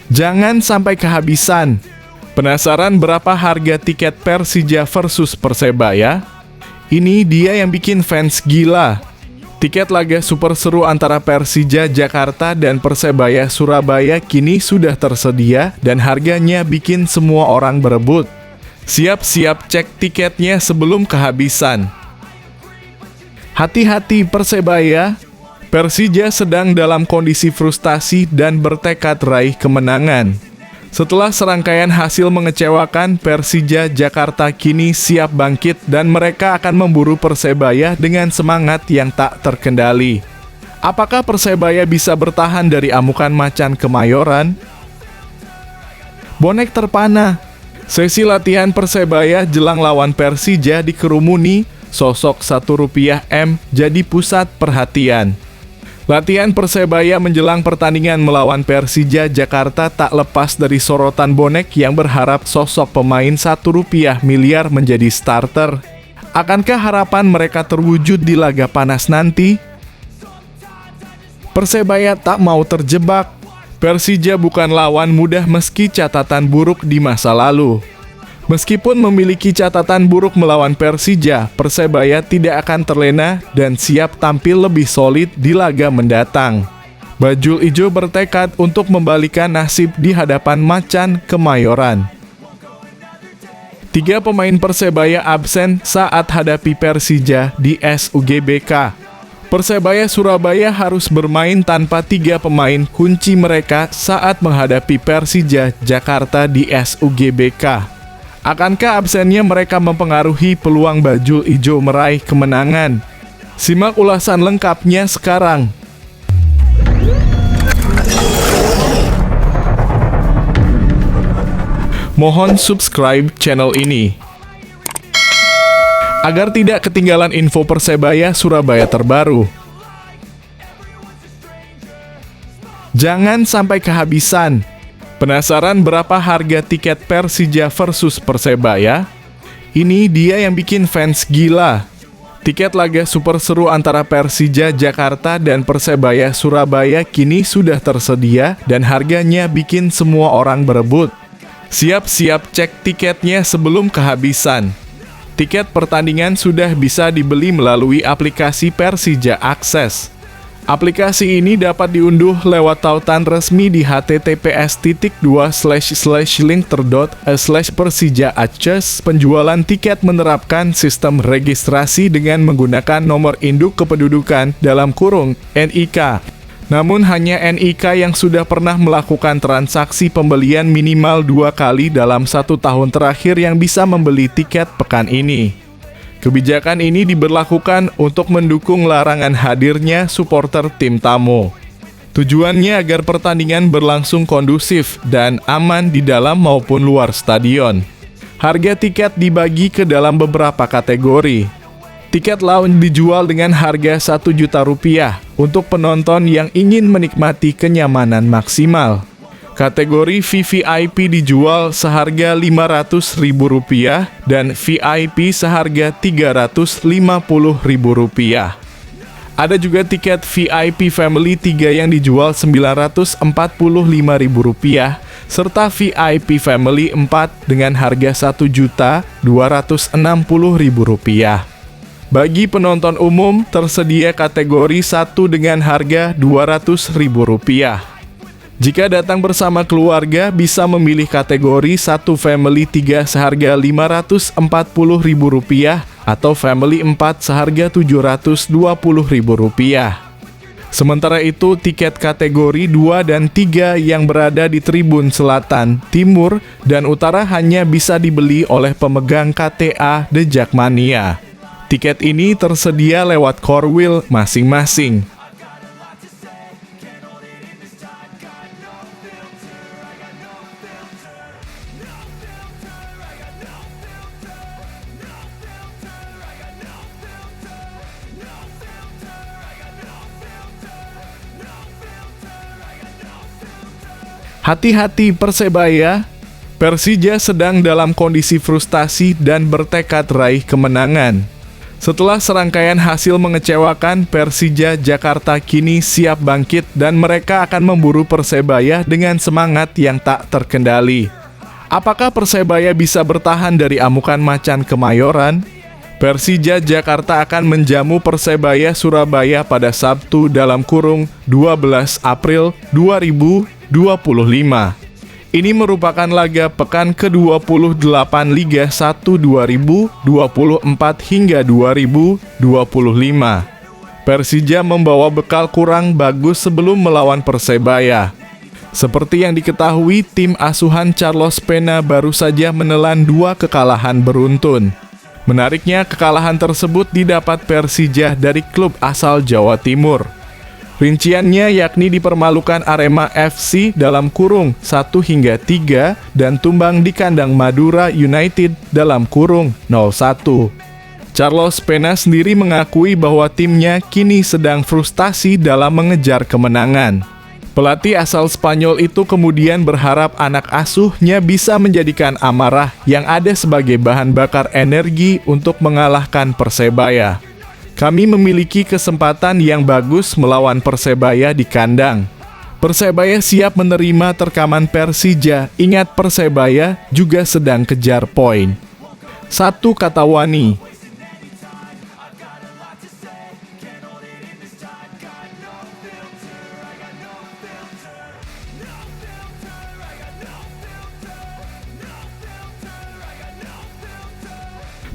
Jangan sampai kehabisan. Penasaran berapa harga tiket Persija versus Persebaya? Ini dia yang bikin fans gila. Tiket laga super seru antara Persija Jakarta dan Persebaya Surabaya kini sudah tersedia dan harganya bikin semua orang berebut. Siap-siap cek tiketnya sebelum kehabisan. Hati-hati Persebaya, Persija sedang dalam kondisi frustasi dan bertekad raih kemenangan. Setelah serangkaian hasil mengecewakan, Persija Jakarta kini siap bangkit dan mereka akan memburu Persebaya dengan semangat yang tak terkendali. Apakah Persebaya bisa bertahan dari amukan macan Kemayoran? Bonek terpana. Sesi latihan Persebaya jelang lawan Persija dikerumuni sosok Rp1 jadi pusat perhatian. Latihan Persebaya menjelang pertandingan melawan Persija Jakarta tak lepas dari sorotan bonek yang berharap sosok pemain Rp1 miliar menjadi starter. Akankah harapan mereka terwujud di laga panas nanti? Persebaya tak mau terjebak. Persija bukan lawan mudah meski catatan buruk di masa lalu. Meskipun memiliki catatan buruk melawan Persija, Persebaya tidak akan terlena dan siap tampil lebih solid di laga mendatang. Bajul Ijo bertekad untuk membalikan nasib di hadapan macan Kemayoran. 3 pemain Persebaya absen saat hadapi Persija di SUGBK. Persebaya Surabaya harus bermain tanpa 3 pemain kunci mereka saat menghadapi Persija Jakarta di SUGBK. Akankah absennya mereka mempengaruhi peluang Bajul Ijo meraih kemenangan? Simak ulasan lengkapnya sekarang. Mohon subscribe channel ini agar tidak ketinggalan info Persebaya Surabaya terbaru. Jangan sampai kehabisan. Penasaran berapa harga tiket Persija versus Persebaya? Ini dia yang bikin fans gila. Tiket laga super seru antara Persija Jakarta dan Persebaya Surabaya kini sudah tersedia dan harganya bikin semua orang berebut. Siap-siap cek tiketnya sebelum kehabisan. Tiket pertandingan sudah bisa dibeli melalui aplikasi Persija Akses. Aplikasi ini dapat diunduh lewat tautan resmi di https://linker.a/persija-akses. Penjualan tiket menerapkan sistem registrasi dengan menggunakan nomor induk kependudukan (NIK). Namun hanya NIK yang sudah pernah melakukan transaksi pembelian minimal 2 kali dalam 1 tahun terakhir yang bisa membeli tiket pekan ini. Kebijakan ini diberlakukan untuk mendukung larangan hadirnya supporter tim tamu. Tujuannya agar pertandingan berlangsung kondusif dan aman di dalam maupun luar stadion. Harga tiket dibagi ke dalam beberapa kategori. Tiket lounge dijual dengan harga Rp1 juta untuk penonton yang ingin menikmati kenyamanan maksimal. Kategori VVIP dijual seharga Rp500.000 dan VIP seharga Rp350.000. Ada juga tiket VIP Family 3 yang dijual Rp945.000 serta VIP Family 4 dengan harga Rp1.260.000. Bagi penonton umum, tersedia kategori 1 dengan harga Rp200.000. Jika datang bersama keluarga, bisa memilih kategori 1 Family 3 seharga Rp540.000 atau Family 4 seharga Rp720.000. Sementara itu, tiket kategori 2 dan 3 yang berada di tribun selatan, timur, dan utara hanya bisa dibeli oleh pemegang KTA The Jackmania. Tiket ini tersedia lewat core wheel masing-masing. Hati-hati Persebaya, Persija sedang dalam kondisi frustasi dan bertekad raih kemenangan. Setelah serangkaian hasil mengecewakan, Persija Jakarta kini siap bangkit dan mereka akan memburu Persebaya dengan semangat yang tak terkendali. Apakah Persebaya bisa bertahan dari amukan macan Kemayoran? Persija Jakarta akan menjamu Persebaya Surabaya pada Sabtu dalam kurung 12 April 2025. Ini merupakan laga pekan ke-28 Liga 1 2024 hingga 2025. Persija membawa bekal kurang bagus sebelum melawan Persebaya. Seperti yang diketahui, tim asuhan Carlos Pena baru saja menelan 2 kekalahan beruntun. Menariknya, kekalahan tersebut didapat Persija dari klub asal Jawa Timur. Rinciannya yakni dipermalukan Arema FC dalam kurung 1 hingga 3 dan tumbang di kandang Madura United dalam kurung 0-1. Carlos Pena sendiri mengakui bahwa timnya kini sedang frustasi dalam mengejar kemenangan. Pelatih asal Spanyol itu kemudian berharap anak asuhnya bisa menjadikan amarah yang ada sebagai bahan bakar energi untuk mengalahkan Persebaya. Kami memiliki kesempatan yang bagus melawan Persebaya di kandang. Persebaya siap menerima terkaman Persija, ingat Persebaya juga sedang kejar poin. Satu kata Wani.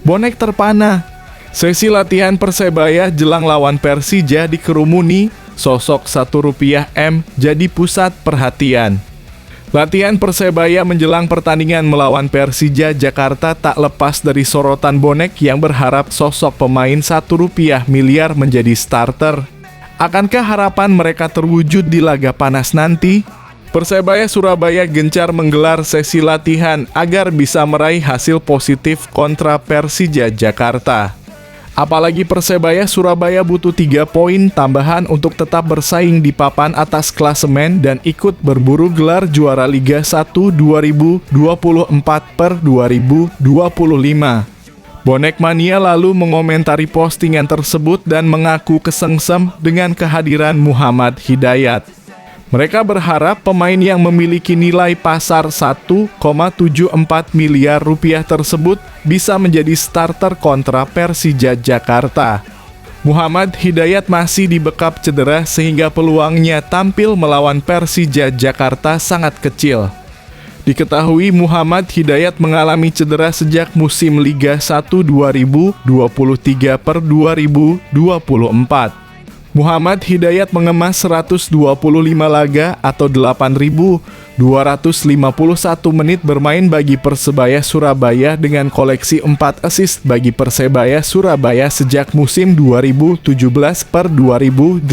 Bonek terpana. Sesi latihan Persebaya jelang lawan Persija dikerumuni sosok Rp1 jadi pusat perhatian. Latihan Persebaya menjelang pertandingan melawan Persija Jakarta tak lepas dari sorotan bonek yang berharap sosok pemain Rp1 miliar menjadi starter. Akankah harapan mereka terwujud di laga panas nanti? Persebaya Surabaya gencar menggelar sesi latihan agar bisa meraih hasil positif kontra Persija Jakarta. Apalagi Persebaya Surabaya butuh 3 poin tambahan untuk tetap bersaing di papan atas klasemen dan ikut berburu gelar juara Liga 1 2024 per 2025. Bonek Mania lalu mengomentari postingan tersebut dan mengaku kesengsem dengan kehadiran Muhammad Hidayat. Mereka berharap pemain yang memiliki nilai pasar Rp1,74 miliar tersebut bisa menjadi starter kontra Persija Jakarta. Muhammad Hidayat masih dibekap cedera sehingga peluangnya tampil melawan Persija Jakarta sangat kecil. Diketahui Muhammad Hidayat mengalami cedera sejak musim Liga 1 2023 per 2024. Muhammad Hidayat mengemas 125 laga atau 8.251 menit bermain bagi Persebaya Surabaya dengan koleksi 4 assist bagi Persebaya Surabaya sejak musim 2017 per 2018.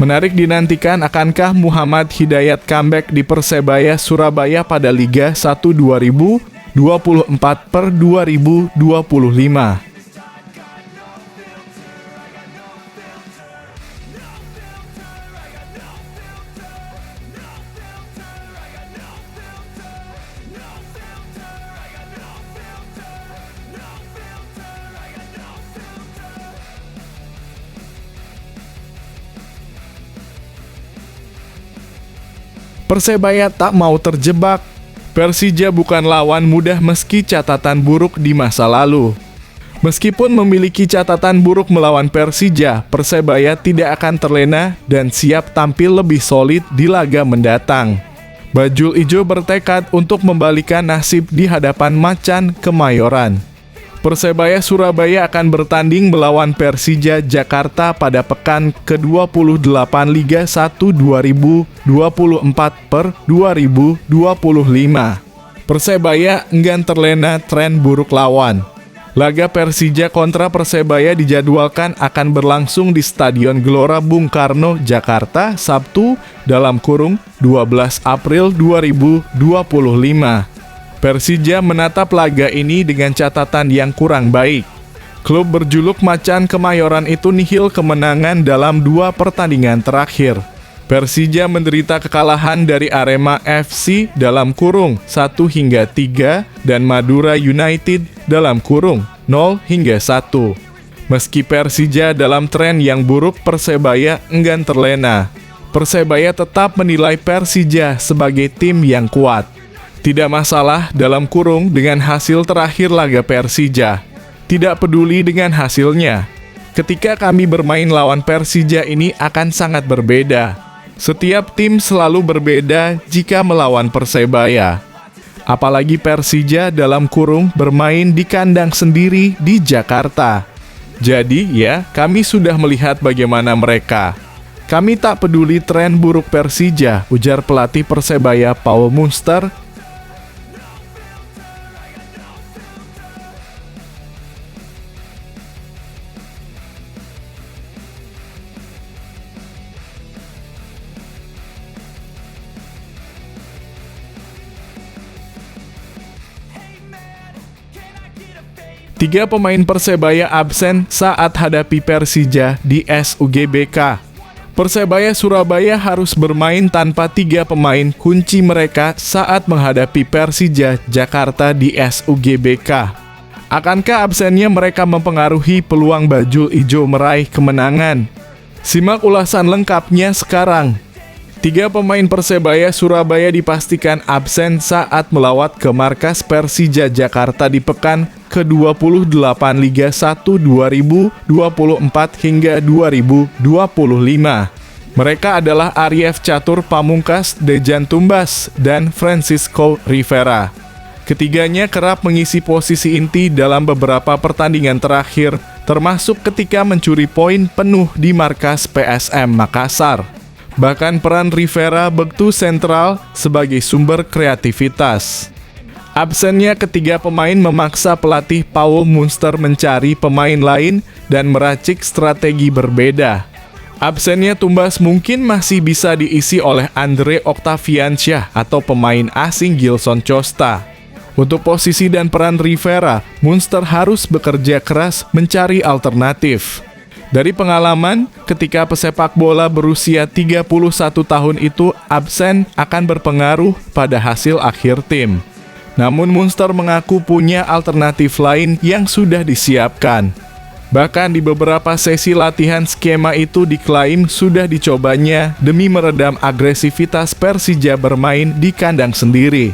Menarik dinantikan, akankah Muhammad Hidayat comeback di Persebaya Surabaya pada Liga 1 2024 per 2025. Persebaya tak mau terjebak. Persija bukan lawan mudah meski catatan buruk di masa lalu. Meskipun memiliki catatan buruk melawan Persija, Persebaya tidak akan terlena dan siap tampil lebih solid di laga mendatang. Bajul Ijo bertekad untuk membalikan nasib di hadapan macan Kemayoran. Persebaya Surabaya akan bertanding melawan Persija Jakarta pada pekan ke-28 Liga 1 2024 per 2025. Persebaya enggan terlena tren buruk lawan. Laga Persija kontra Persebaya dijadwalkan akan berlangsung di Stadion Gelora Bung Karno, Jakarta, Sabtu dalam kurung 12 April 2025. Persija menatap laga ini dengan catatan yang kurang baik. Klub berjuluk Macan Kemayoran itu nihil kemenangan dalam 2 pertandingan terakhir. Persija menderita kekalahan dari Arema FC dalam kurung 1 hingga 3 dan Madura United dalam kurung 0-1. Meski Persija dalam tren yang buruk, Persebaya enggan terlena. Persebaya tetap menilai Persija sebagai tim yang kuat. Tidak masalah dalam kurung dengan hasil terakhir laga Persija. Tidak peduli dengan hasilnya. Ketika kami bermain lawan Persija ini akan sangat berbeda. Setiap tim selalu berbeda jika melawan Persebaya. Apalagi Persija dalam kurung bermain di kandang sendiri di Jakarta. Jadi ya, kami sudah melihat bagaimana mereka. Kami tak peduli tren buruk Persija, ujar pelatih Persebaya Paul Munster. Tiga pemain Persebaya absen saat hadapi Persija di SUGBK. Persebaya Surabaya harus bermain tanpa tiga pemain kunci mereka saat menghadapi Persija Jakarta di SUGBK. Akankah absennya mereka mempengaruhi peluang Bajul Ijo meraih kemenangan? Simak ulasan lengkapnya sekarang. Tiga pemain Persebaya Surabaya dipastikan absen saat melawat ke markas Persija Jakarta di pekan ke-28 Liga 1 2024 hingga 2025. Mereka adalah Arief Catur Pamungkas, Dejan Tumbas, dan Francisco Rivera. Ketiganya kerap mengisi posisi inti dalam beberapa pertandingan terakhir, termasuk ketika mencuri poin penuh di markas PSM Makassar. Bahkan peran Rivera begitu sentral sebagai sumber kreativitas. Absennya ketiga pemain memaksa pelatih Paul Munster mencari pemain lain dan meracik strategi berbeda. Absennya Tumbas mungkin masih bisa diisi oleh Andre Octaviansyah atau pemain asing Gilson Costa. Untuk posisi dan peran Rivera, Munster harus bekerja keras mencari alternatif. Dari pengalaman, ketika pesepak bola berusia 31 tahun itu absen akan berpengaruh pada hasil akhir tim. Namun Munster mengaku punya alternatif lain yang sudah disiapkan. Bahkan di beberapa sesi latihan skema itu diklaim sudah dicobanya demi meredam agresivitas Persija bermain di kandang sendiri.